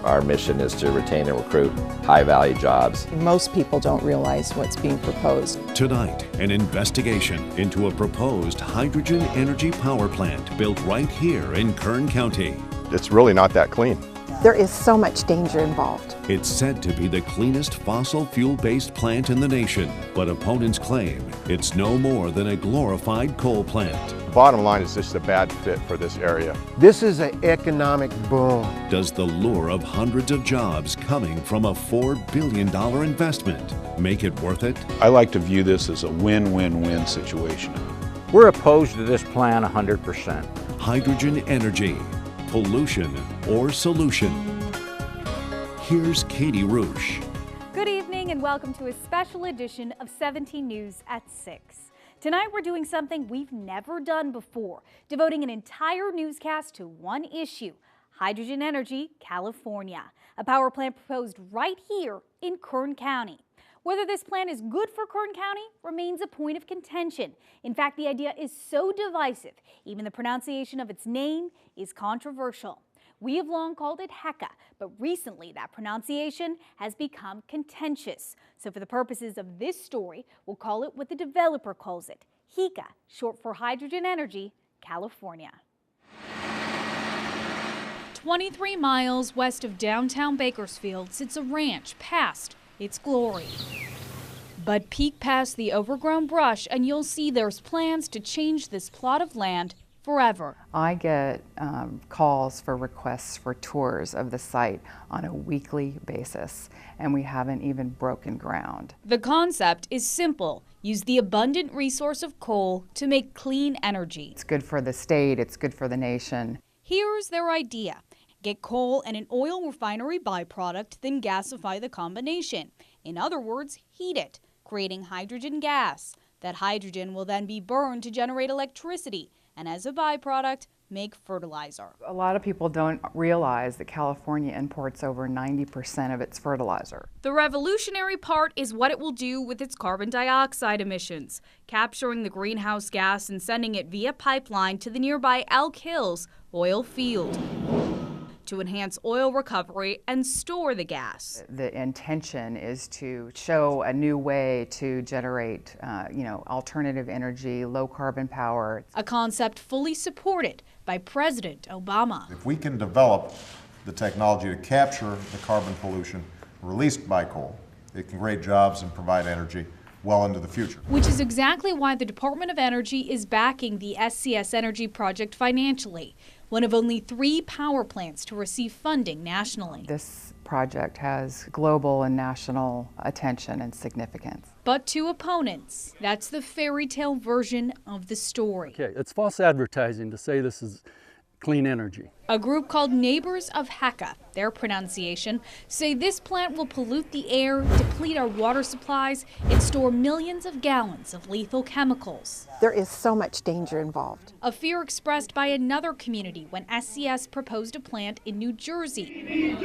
Our mission is to retain and recruit high-value jobs. Most people don't realize what's being proposed. Tonight, an investigation into a proposed hydrogen energy power plant built right here in Kern County. It's really not that clean. There is so much danger involved. It's said to be the cleanest fossil fuel-based plant in the nation, but opponents claim it's no more than a glorified coal plant. The bottom line is just a bad fit for this area. This is an economic boom. Does the lure of hundreds of jobs coming from a $4 billion investment make it worth it? I like to view this as a win-win-win situation. We're opposed to this plan 100%. Hydrogen energy, pollution or solution? Here's Katie Roosh. Good evening and welcome to a special edition of 17 News at 6. Tonight we're doing something we've never done before, devoting an entire newscast to one issue, hydrogen energy, California, a power plant proposed right here in Kern County. Whether this plan is good for Kern County remains a point of contention. In fact, the idea is so divisive, even the pronunciation of its name is controversial. We have long called it HECA, but recently that pronunciation has become contentious. So for the purposes of this story, we'll call it what the developer calls it, HECA, short for Hydrogen Energy, California. 23 miles west of downtown Bakersfield sits a ranch past its glory. But peek past the overgrown brush and you'll see there's plans to change this plot of land forever. I get calls for requests for tours of the site on a weekly basis, and we haven't even broken ground. The concept is simple. Use the abundant resource of coal to make clean energy. It's good for the state, it's good for the nation. Here's their idea. Get coal and an oil refinery byproduct, then gasify the combination. In other words, heat it, creating hydrogen gas. That hydrogen will then be burned to generate electricity, and as a byproduct, make fertilizer. A lot of people don't realize that California imports over 90% of its fertilizer. The revolutionary part is what it will do with its carbon dioxide emissions, capturing the greenhouse gas and sending it via pipeline to the nearby Elk Hills oil field to enhance oil recovery and store the gas. The intention is to show a new way to generate, alternative energy, low carbon power. A concept fully supported by President Obama. If we can develop the technology to capture the carbon pollution released by coal, it can create jobs and provide energy well into the future. Which is exactly why the Department of Energy is backing the SCS Energy project financially, one of only 3 power plants to receive funding nationally. This project has global and national attention and significance. But to opponents, that's the fairy tale version of the story. Okay, it's false advertising to say this is clean energy. A group called Neighbors of HECA, their pronunciation, say this plant will pollute the air, deplete our water supplies, and store millions of gallons of lethal chemicals. There is so much danger involved. A fear expressed by another community when SCS proposed a plant in New Jersey.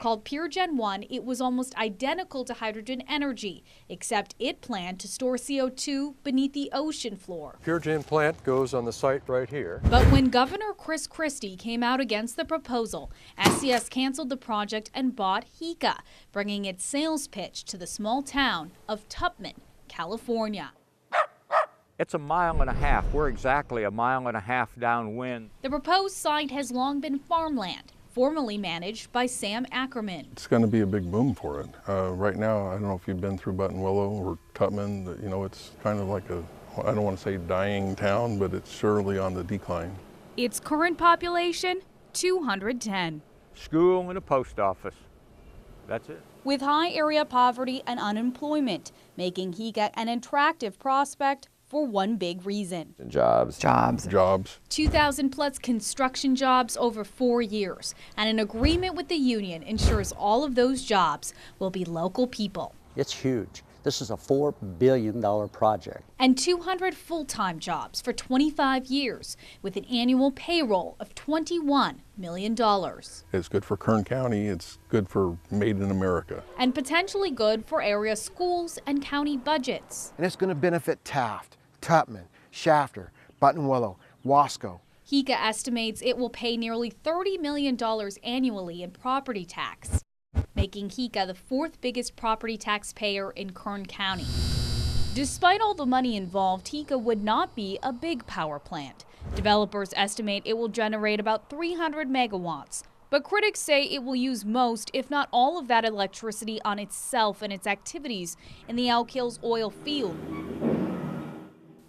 Called Pure Gen 1, it was almost identical to hydrogen energy, except it planned to store CO2 beneath the ocean floor. Pure Gen plant goes on the site right here. But when Governor Chris Christie came out against the proposal, SCS canceled the project and bought HECA, bringing its sales pitch to the small town of Tupman, California. It's a mile and a half. We're exactly a mile and a half downwind. The proposed site has long been farmland, formerly managed by Sam Ackerman. It's going to be a big boom for it. Right now, I don't know if you've been through Buttonwillow or Tupman, it's kind of like I don't want to say dying town, but it's surely on the decline. Its current population, 210. School and a post office. That's it. With high area poverty and unemployment, making HECA an attractive prospect for one big reason. Jobs. 2,000 plus construction jobs over 4 years, and an agreement with the union ensures all of those jobs will be local people. It's huge. This is a $4 billion project. And 200 full-time jobs for 25 years with an annual payroll of $21 million. It's good for Kern County. It's good for Made in America. And potentially good for area schools and county budgets. And it's going to benefit Taft, Tupman, Shafter, Buttonwillow, Wasco, HECA estimates it will pay nearly $30 million annually in property tax, making HECA the fourth biggest property taxpayer in Kern County. Despite all the money involved, HECA would not be a big power plant. Developers estimate it will generate about 300 megawatts, but critics say it will use most, if not all, of that electricity on itself and its activities in the Elk Hills oil field.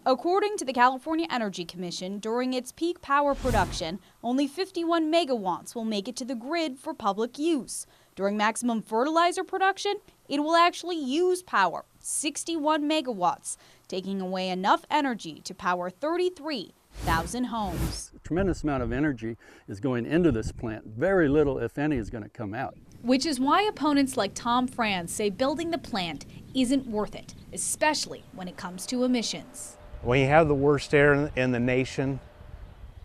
According to the California Energy Commission, during its peak power production, only 51 megawatts will make it to the grid for public use. During maximum fertilizer production, it will actually use power, 61 megawatts, taking away enough energy to power 33,000 homes. A tremendous amount of energy is going into this plant. Very little, if any, is going to come out. Which is why opponents like Tom Franz say building the plant isn't worth it, especially when it comes to emissions. When you have the worst air in the nation,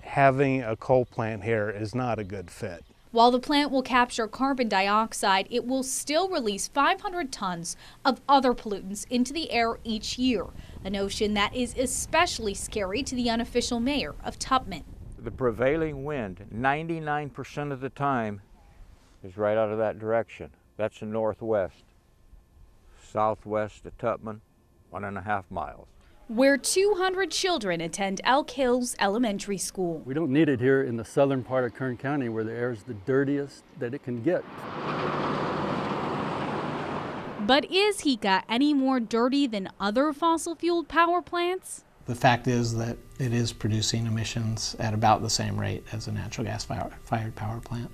having a coal plant here is not a good fit. While the plant will capture carbon dioxide, it will still release 500 tons of other pollutants into the air each year, a notion that is especially scary to the unofficial mayor of Tupman. The prevailing wind, 99% of the time, is right out of that direction. That's the northwest. Southwest of Tupman, 1.5 miles. Where 200 children attend Elk Hills Elementary School. We don't need it here in the southern part of Kern County where the air is the dirtiest that it can get. But is HECA any more dirty than other fossil-fueled power plants? The fact is that it is producing emissions at about the same rate as a natural gas-fired power plant.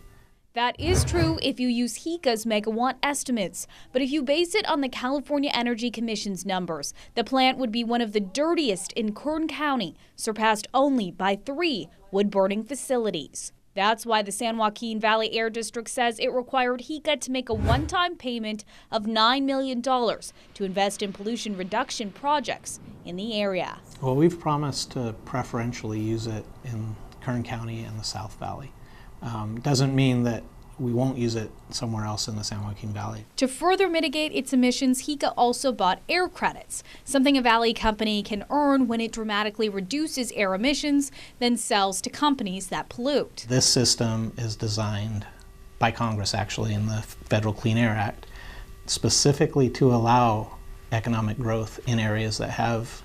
That is true if you use HECA's megawatt estimates, but if you base it on the California Energy Commission's numbers, the plant would be one of the dirtiest in Kern County, surpassed only by 3 wood-burning facilities. That's why the San Joaquin Valley Air District says it required HECA to make a one-time payment of $9 million to invest in pollution reduction projects in the area. Well, we've promised to preferentially use it in Kern County and the South Valley. Doesn't mean that we won't use it somewhere else in the San Joaquin Valley. To further mitigate its emissions, HECA also bought air credits, something a Valley company can earn when it dramatically reduces air emissions, then sells to companies that pollute. This system is designed by Congress, actually, in the Federal Clean Air Act, specifically to allow economic growth in areas that have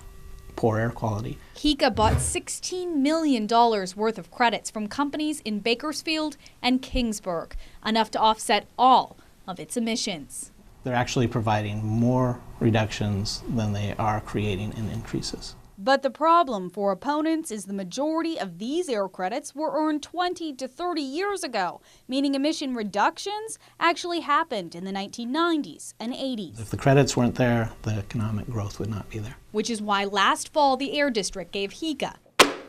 poor air quality. HECA bought $16 million worth of credits from companies in Bakersfield and Kingsburg, enough to offset all of its emissions. They're actually providing more reductions than they are creating in increases. But the problem for opponents is the majority of these air credits were earned 20 to 30 years ago, meaning emission reductions actually happened in the 1990s and 80s. If the credits weren't there, the economic growth would not be there. Which is why last fall the Air District gave HECA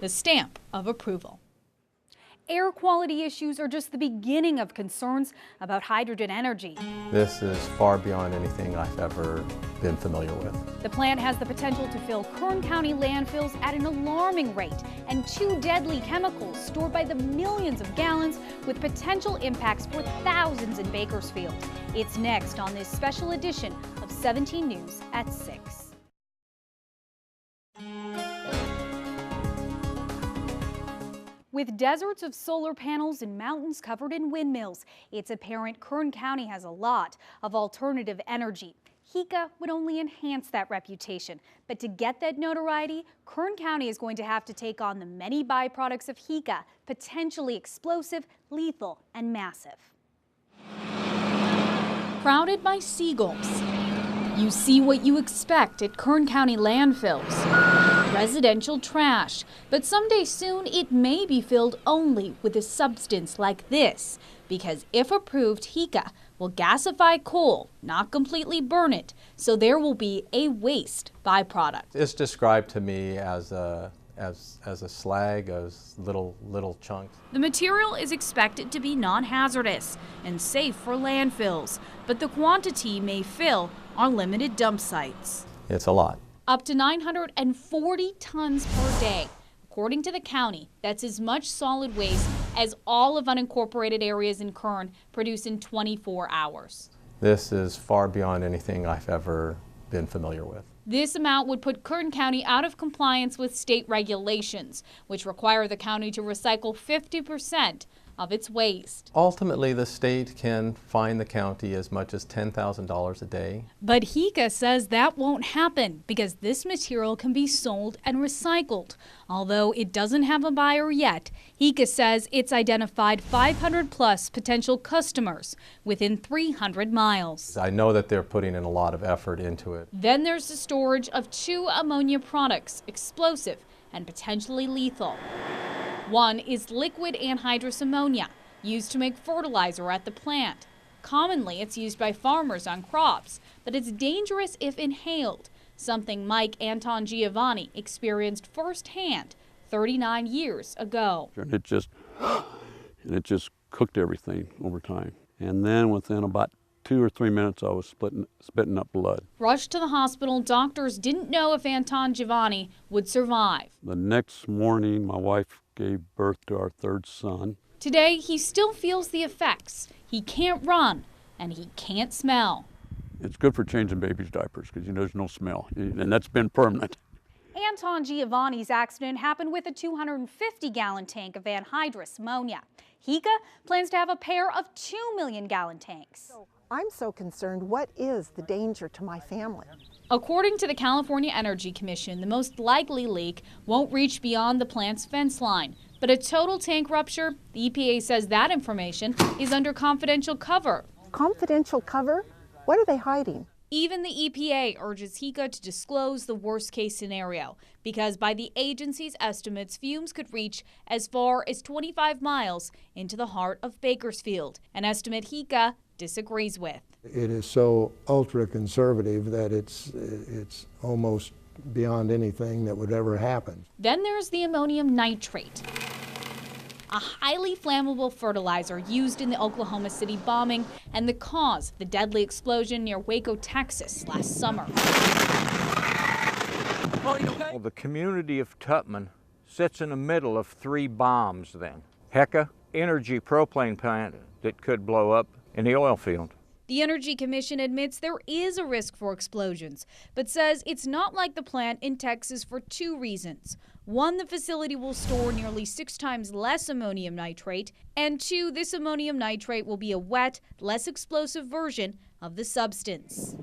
the stamp of approval. Air quality issues are just the beginning of concerns about hydrogen energy. This is far beyond anything I've ever been familiar with. The plant has the potential to fill Kern County landfills at an alarming rate, and 2 deadly chemicals stored by the millions of gallons with potential impacts for thousands in Bakersfield. It's next on this special edition of 17 News at 6. With deserts of solar panels and mountains covered in windmills, it's apparent Kern County has a lot of alternative energy. HECA would only enhance that reputation. But to get that notoriety, Kern County is going to have to take on the many byproducts of HECA, potentially explosive, lethal, and massive. Crowded by seagulls. You see what you expect at Kern County landfills. Residential trash. But someday soon it may be filled only with a substance like this. Because if approved, HECA will gasify coal, not completely burn it, so there will be a waste byproduct. It's described to me as a slag, as little chunks. The material is expected to be non-hazardous and safe for landfills, but the quantity may fill our limited dump sites. It's a lot. Up to 940 tons per day. According to the county, that's as much solid waste as all of unincorporated areas in Kern produce in 24 hours. This is far beyond anything I've ever been familiar with. This amount would put Kern County out of compliance with state regulations, which require the county to recycle 50% of its waste. Ultimately, the state can fine the county as much as $10,000 a day. But HECA says that won't happen because this material can be sold and recycled. Although it doesn't have a buyer yet, HECA says it's identified 500 plus potential customers within 300 miles. I know that they're putting in a lot of effort into it. Then there's the storage of 2 ammonia products, explosive and potentially lethal. One is liquid anhydrous ammonia, used to make fertilizer at the plant. Commonly, it's used by farmers on crops, but it's dangerous if inhaled, something Mike Anton Giovanni experienced firsthand 39 years ago. And it just cooked everything over time. And then within about 2 or 3 minutes, I was spitting up blood. Rushed to the hospital, doctors didn't know if Anton Giovanni would survive. The next morning, my wife gave birth to our 3rd son. Today, he still feels the effects. He can't run and he can't smell. It's good for changing babies' diapers because there's no smell, and that's been permanent. Anton Giovanni's accident happened with a 250-gallon tank of anhydrous ammonia. HECA plans to have a pair of 2 million-gallon tanks. I'm so concerned. What is the danger to my family? According to the California Energy Commission, the most likely leak won't reach beyond the plant's fence line. But a total tank rupture, the EPA says that information is under confidential cover. Confidential cover? What are they hiding? Even the EPA urges HECA to disclose the worst-case scenario because by the agency's estimates, fumes could reach as far as 25 miles into the heart of Bakersfield, an estimate HECA disagrees with. It is so ultra-conservative that it's almost beyond anything that would ever happen. Then there's the ammonium nitrate, a highly flammable fertilizer used in the Oklahoma City bombing and the cause of the deadly explosion near Waco, Texas last summer. Well, the community of Tutman sits in the middle of 3 bombs then. HECA, energy propane plant that could blow up in the oil field. The Energy Commission admits there is a risk for explosions, but says it's not like the plant in Texas for 2 reasons. 1, the facility will store nearly 6 times less ammonium nitrate, and 2, this ammonium nitrate will be a wet, less explosive version of the substance.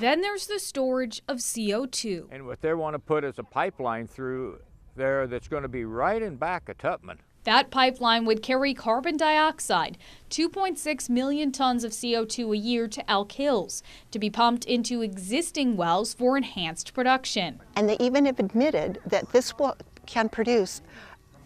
Then there's the storage of CO2. And what they want to put is a pipeline through there that's going to be right in back of Tutman. That pipeline would carry carbon dioxide, 2.6 million tons of CO2 a year to Elk Hills, to be pumped into existing wells for enhanced production. And they even have admitted that this can produce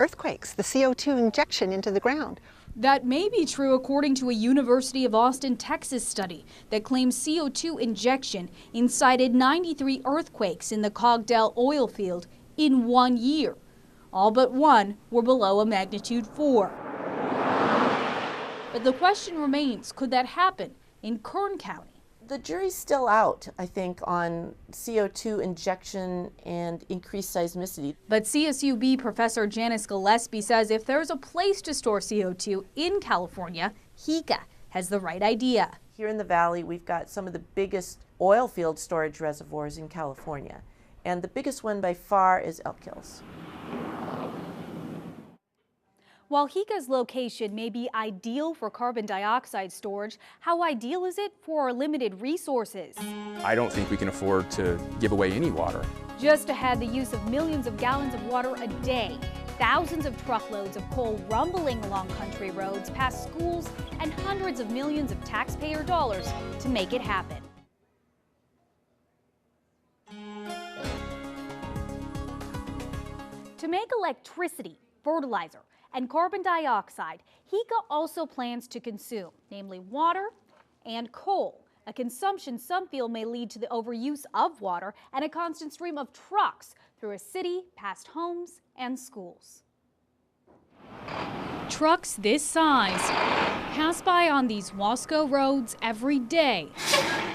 earthquakes, the CO2 injection into the ground. That may be true according to a University of Austin, Texas study that claims CO2 injection incited 93 earthquakes in the Cogdell oil field in 1 year. All but 1 were below a magnitude 4. But the question remains, could that happen in Kern County? The jury's still out, I think, on CO2 injection and increased seismicity. But CSUB professor Janice Gillespie says if there's a place to store CO2 in California, HECA has the right idea. Here in the valley, we've got some of the biggest oil field storage reservoirs in California. And the biggest one by far is Elk Hills. While HECA's location may be ideal for carbon dioxide storage, how ideal is it for our limited resources? I don't think we can afford to give away any water. Just ahead, the use of millions of gallons of water a day, thousands of truckloads of coal rumbling along country roads, past schools, and hundreds of millions of taxpayer dollars to make it happen. To make electricity, fertilizer, and carbon dioxide, HECA also plans to consume, namely water and coal, a consumption some feel may lead to the overuse of water and a constant stream of trucks through a city past homes and schools. Trucks this size pass by on these Wasco roads every day,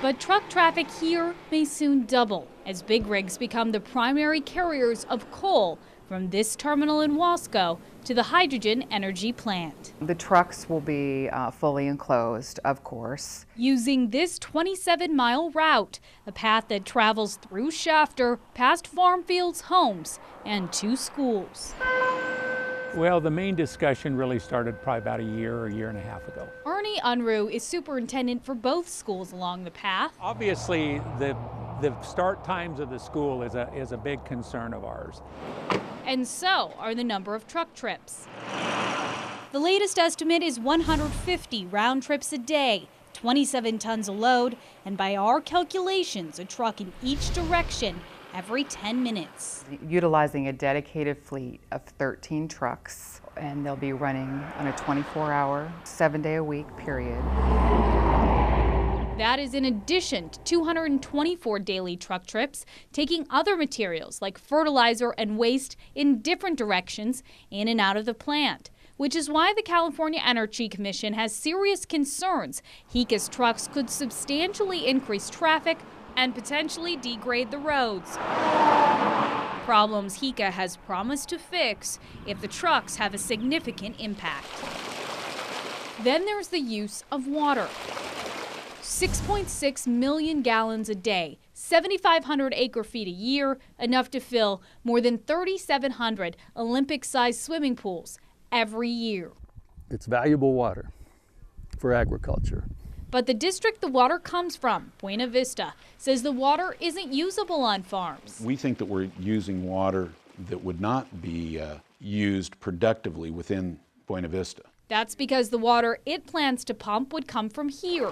but truck traffic here may soon double as big rigs become the primary carriers of coal from this terminal in Wasco to the hydrogen energy plant. The trucks will be fully enclosed, of course. Using this 27-mile route, a path that travels through Shafter, past farm fields, homes, and 2 schools. Well, the main discussion really started probably about a year and a half ago. Ernie Unruh is superintendent for both schools along the path. Obviously, the start times of the school is a big concern of ours. And so are the number of truck trips. The latest estimate is 150 round trips a day, 27 tons a load, and by our calculations, a truck in each direction every 10 minutes. Utilizing a dedicated fleet of 13 trucks, and they'll be running on a 24-hour, 7-day-a-week period. That is in addition to 224 daily truck trips, taking other materials like fertilizer and waste in different directions in and out of the plant, which is why the California Energy Commission has serious concerns HECA's trucks could substantially increase traffic and potentially degrade the roads. Problems HECA has promised to fix if the trucks have a significant impact. Then there's the use of water. 6.6 million gallons a day, 7,500 acre-feet a year, enough to fill more than 3,700 Olympic-sized swimming pools every year. It's valuable water for agriculture. But the district the water comes from, Buena Vista, says the water isn't usable on farms. We think that we're using water that would not be used productively within Buena Vista. That's because the water it plans to pump would come from here,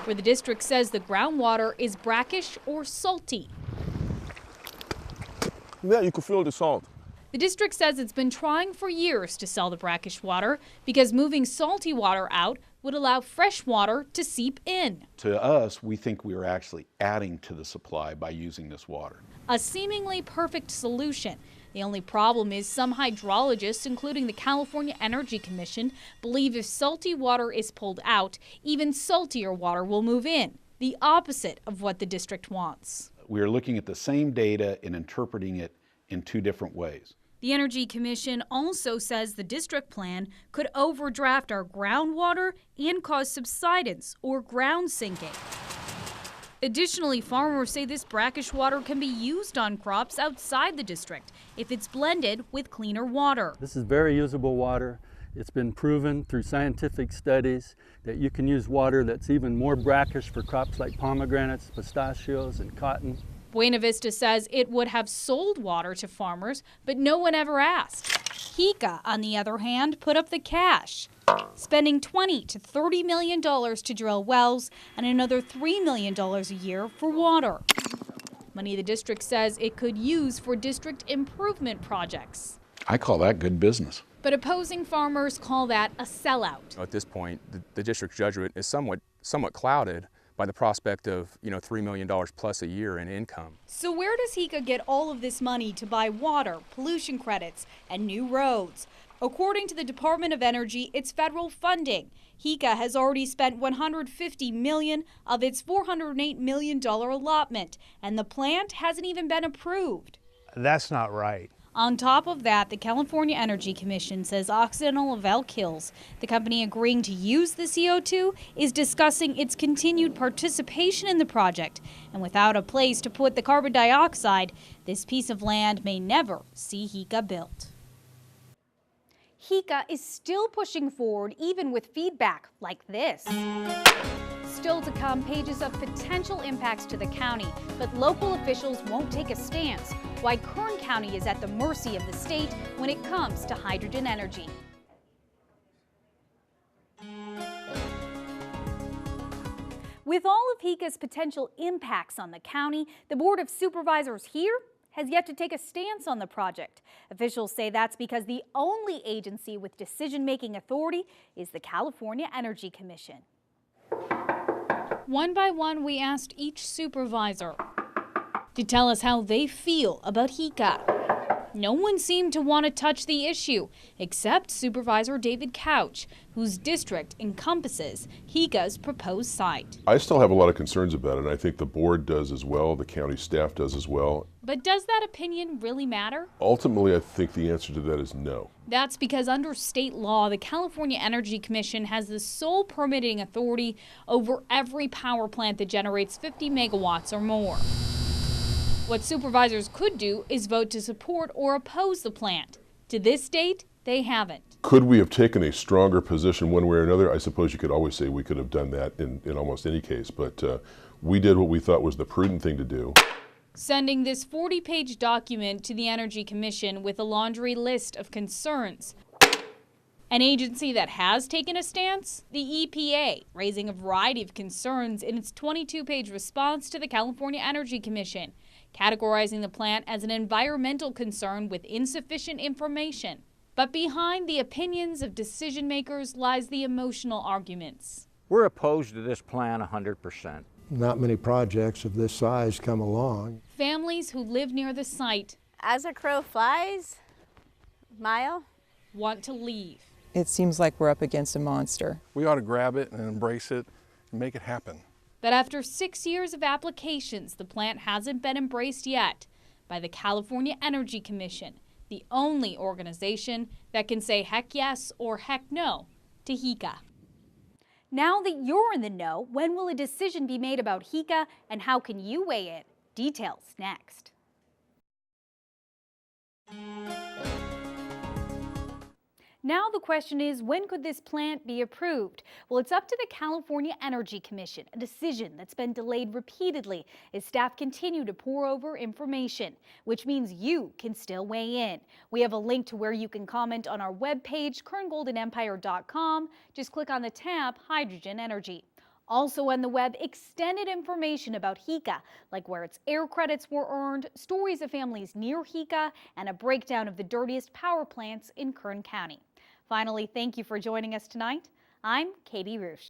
where the district says the groundwater is brackish or salty. Yeah, you can feel the salt. The district says it's been trying for years to sell the brackish water because moving salty water out would allow fresh water to seep in. To us, we think we are actually adding to the supply by using this water. A seemingly perfect solution. The only problem is some hydrologists, including the California Energy Commission, believe if salty water is pulled out, even saltier water will move in, the opposite of what the district wants. We are looking at the same data and interpreting it in 2 different ways. The Energy Commission also says the district plan could overdraft our groundwater and cause subsidence or ground sinking. Additionally, farmers say this brackish water can be used on crops outside the district if it's blended with cleaner water. This is very usable water. It's been proven through scientific studies that you can use water that's even more brackish for crops like pomegranates, pistachios, and cotton. Buena Vista says it would have sold water to farmers, but no one ever asked. HECA, on the other hand, put up the cash, spending $20 to $30 million to drill wells and another $3 million a year for water. Money the district says it could use for district improvement projects. I call that good business. But opposing farmers call that a sellout. At this point, the district's judgment is somewhat clouded by the prospect of, $3 million plus a year in income. So where does HECA get all of this money to buy water, pollution credits, and new roads? According to the Department of Energy, it's federal funding. HECA has already spent $150 million of its $408 million allotment, and the plant hasn't even been approved. That's not right. On top of that, the California Energy Commission says Occidental of Elk Hills, the company agreeing to use the CO2, is discussing its continued participation in the project. And without a place to put the carbon dioxide, this piece of land may never see HECA built. HECA is still pushing forward even with feedback like this. Still to come, pages of potential impacts to the county, but local officials won't take a stance. Why Kern County is at the mercy of the state when it comes to hydrogen energy. With all of HECA's potential impacts on the county, the Board of Supervisors here has yet to take a stance on the project. Officials say that's because the only agency with decision-making authority is the California Energy Commission. One by one, we asked each supervisor to tell us how they feel about HECA. No one seemed to want to touch the issue, except Supervisor David Couch, whose district encompasses HECA's proposed site. I still have a lot of concerns about it, and I think the board does as well, the county staff does as well. But does that opinion really matter? Ultimately, I think the answer to that is no. That's because under state law, the California Energy Commission has the sole permitting authority over every power plant that generates 50 megawatts or more. What supervisors could do is vote to support or oppose the plant. To this date, they haven't. Could we have taken a stronger position one way or another? I suppose you could always say we could have done that in almost any case, but we did what we thought was the prudent thing to do. Sending this 40-page document to the Energy Commission with a laundry list of concerns. An agency that has taken a stance, the EPA, raising a variety of concerns in its 22-page response to the California Energy Commission, categorizing the plant as an environmental concern with insufficient information. But behind the opinions of decision makers lies the emotional arguments. We're opposed to this plan 100%. Not many projects of this size come along. Families who live near the site, as a crow flies, mile, want to leave. It seems like we're up against a monster. We ought to grab it and embrace it and make it happen. But after 6 years of applications, the plant hasn't been embraced yet by the California Energy Commission, the only organization that can say heck yes or heck no to HECA. Now that you're in the know, when will a decision be made about HECA and how can you weigh it? Details next. Now the question is, when could this plant be approved? Well, it's up to the California Energy Commission, a decision that's been delayed repeatedly as staff continue to pour over information, which means you can still weigh in. We have a link to where you can comment on our webpage, kerngoldenempire.com. Just click on the tab Hydrogen Energy. Also on the web, extended information about HECA, like where its air credits were earned, stories of families near HECA, and a breakdown of the dirtiest power plants in Kern County. Finally, thank you for joining us tonight. I'm Katie Roosh.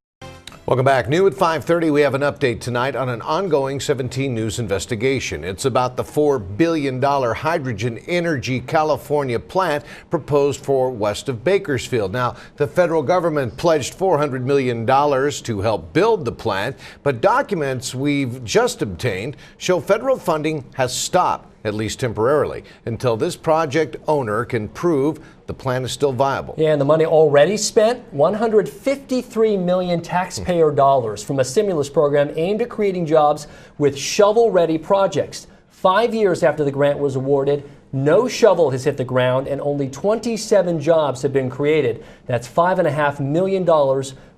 Welcome back. New at 5:30, we have an update tonight on an ongoing 17 News investigation. It's about the $4 billion Hydrogen Energy California plant proposed for west of Bakersfield. Now, the federal government pledged $400 million to help build the plant, but documents we've just obtained show federal funding has stopped, at least temporarily, until this project owner can prove the plan is still viable. Yeah, and the money already spent, $153 million taxpayer dollars from a stimulus program aimed at creating jobs with shovel-ready projects. 5 years after the grant was awarded, no shovel has hit the ground and only 27 jobs have been created. That's $5.5 million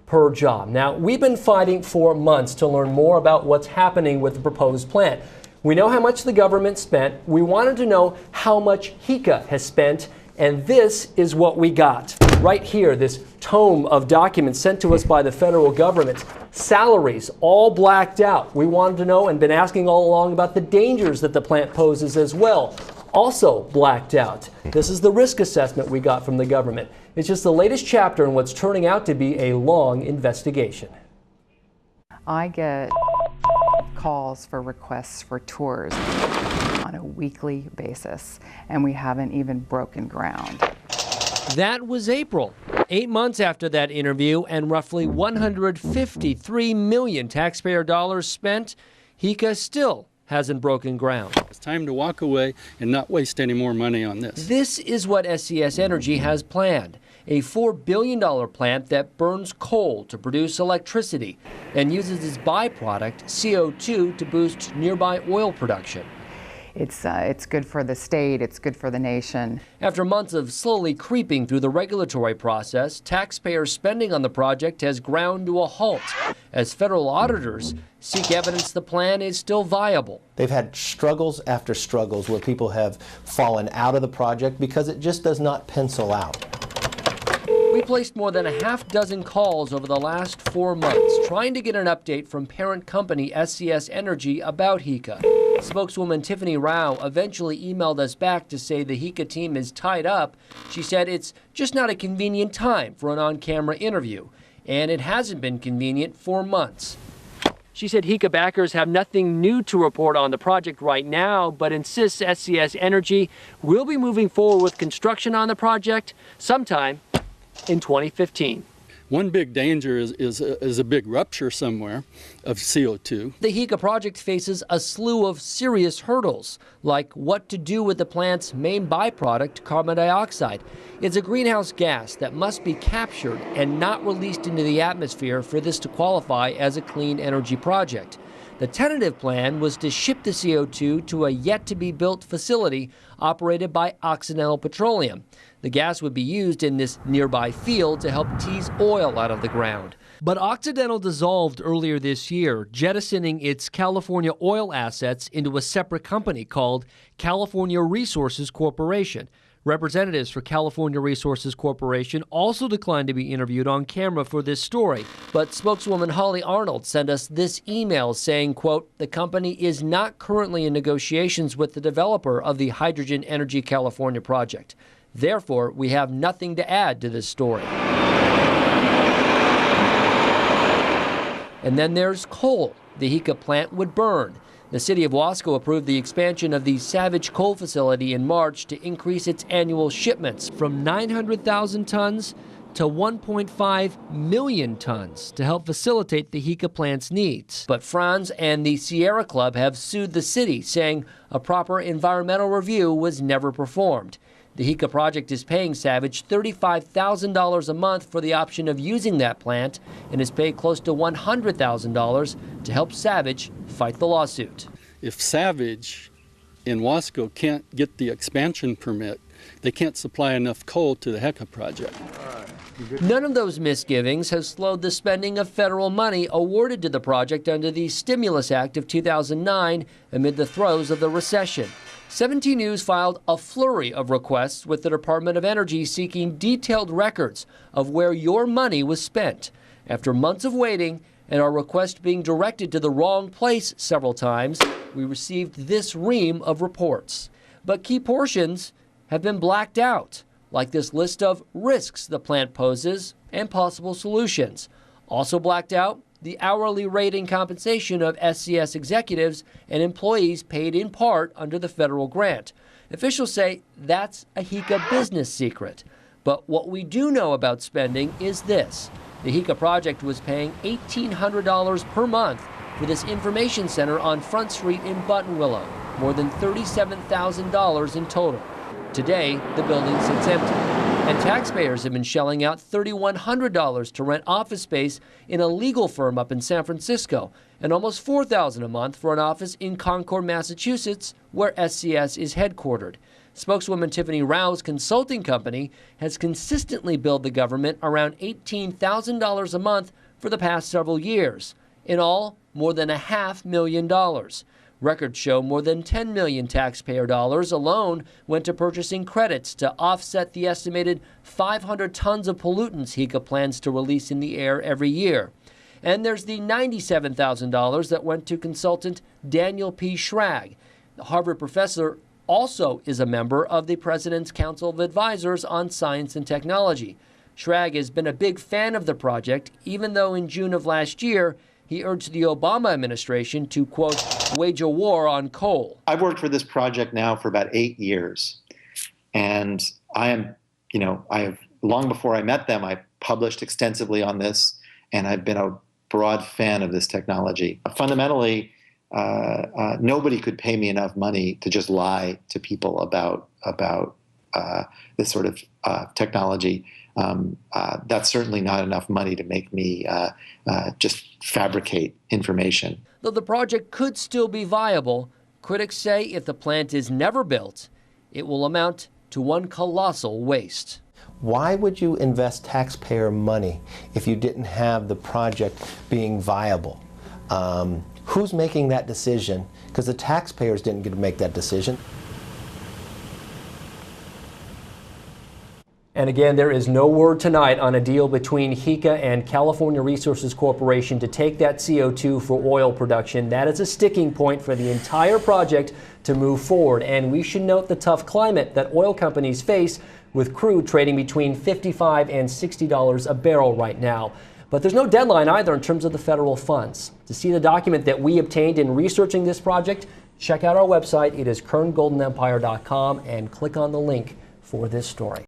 per job. Now, we've been fighting for months to learn more about what's happening with the proposed plant. We know how much the government spent. We wanted to know how much HECA has spent, and this is what we got. Right here, this tome of documents sent to us by the federal government. Salaries all blacked out. We wanted to know and been asking all along about the dangers that the plant poses as well. Also blacked out. This is the risk assessment we got from the government. It's just the latest chapter in what's turning out to be a long investigation. I get calls for requests for tours on a weekly basis, and we haven't even broken ground. That was April, 8 months after that interview and roughly $153 million taxpayer dollars spent, HECA still hasn't broken ground. It's time to walk away and not waste any more money on this. This is what SCS Energy has planned. A $4 billion plant that burns coal to produce electricity and uses its byproduct, CO2, to boost nearby oil production. It's good for the state, it's good for the nation. After months of slowly creeping through the regulatory process, taxpayer spending on the project has ground to a halt as federal auditors seek evidence the plan is still viable. They've had struggles after struggles where people have fallen out of the project because it just does not pencil out. We placed more than a half dozen calls over the last 4 months trying to get an update from parent company SCS Energy about HECA. Spokeswoman Tiffany Rao eventually emailed us back to say the HECA team is tied up. She said it's just not a convenient time for an on-camera interview, and it hasn't been convenient for months. She said HECA backers have nothing new to report on the project right now, but insists SCS Energy will be moving forward with construction on the project sometime in 2015. One big danger is a big rupture somewhere of CO2. The HECA project faces a slew of serious hurdles, like what to do with the plant's main byproduct, carbon dioxide. It's a greenhouse gas that must be captured and not released into the atmosphere for this to qualify as a clean energy project. The tentative plan was to ship the CO2 to a yet-to-be-built facility operated by Occidental Petroleum. The gas would be used in this nearby field to help tease oil out of the ground. But Occidental dissolved earlier this year, jettisoning its California oil assets into a separate company called California Resources Corporation. Representatives for California Resources Corporation also declined to be interviewed on camera for this story. But spokeswoman Holly Arnold sent us this email saying, quote, "The company is not currently in negotiations with the developer of the Hydrogen Energy California project. Therefore, we have nothing to add to this story." And then there's coal the HECA plant would burn. The city of Wasco approved the expansion of the Savage coal facility in March to increase its annual shipments from 900,000 tons to 1.5 million tons to help facilitate the HECA plant's needs. But Franz and the Sierra Club have sued the city, saying a proper environmental review was never performed. The HECA project is paying Savage $35,000 a month for the option of using that plant and has paid close to $100,000 to help Savage fight the lawsuit. If Savage in Wasco can't get the expansion permit, they can't supply enough coal to the HECA project. None of those misgivings has slowed the spending of federal money awarded to the project under the Stimulus Act of 2009 amid the throes of the recession. 17 News filed a flurry of requests with the Department of Energy seeking detailed records of where your money was spent. After months of waiting and our request being directed to the wrong place several times, we received this ream of reports. But key portions have been blacked out, like this list of risks the plant poses and possible solutions. Also blacked out, the hourly rate and compensation of SCS executives and employees paid in part under the federal grant. Officials say that's a HECA business secret. But what we do know about spending is this. The HECA project was paying $1,800 per month for this information center on Front Street in Buttonwillow, more than $37,000 in total. Today, the building sits empty, and taxpayers have been shelling out $3,100 to rent office space in a legal firm up in San Francisco, and almost $4,000 a month for an office in Concord, Massachusetts, where SCS is headquartered. Spokeswoman Tiffany Rao's consulting company has consistently billed the government around $18,000 a month for the past several years. In all, more than $500,000. Records show more than $10 million taxpayer dollars alone went to purchasing credits to offset the estimated 500 tons of pollutants HECA plans to release in the air every year. And there's the $97,000 that went to consultant Daniel P. Schrag. The Harvard professor also is a member of the President's Council of Advisors on Science and Technology. Schrag has been a big fan of the project, even though in June of last year, he urged the Obama administration to, quote, wage a war on coal. I've worked for this project now for about 8 years. And I have, long before I met them, I published extensively on this, and I've been a broad fan of this technology. Fundamentally, nobody could pay me enough money to just lie to people about this sort of technology. That's certainly not enough money to make me just fabricate information. Though the project could still be viable, critics say if the plant is never built, it will amount to one colossal waste. Why would you invest taxpayer money if you didn't have the project being viable? Who's making that decision? Because the taxpayers didn't get to make that decision. And again, there is no word tonight on a deal between HECA and California Resources Corporation to take that CO2 for oil production. That is a sticking point for the entire project to move forward. And we should note the tough climate that oil companies face, with crude trading between $55 and $60 a barrel right now. But there's no deadline either in terms of the federal funds. To see the document that we obtained in researching this project, check out our website. It is kerngoldenempire.com and click on the link for this story.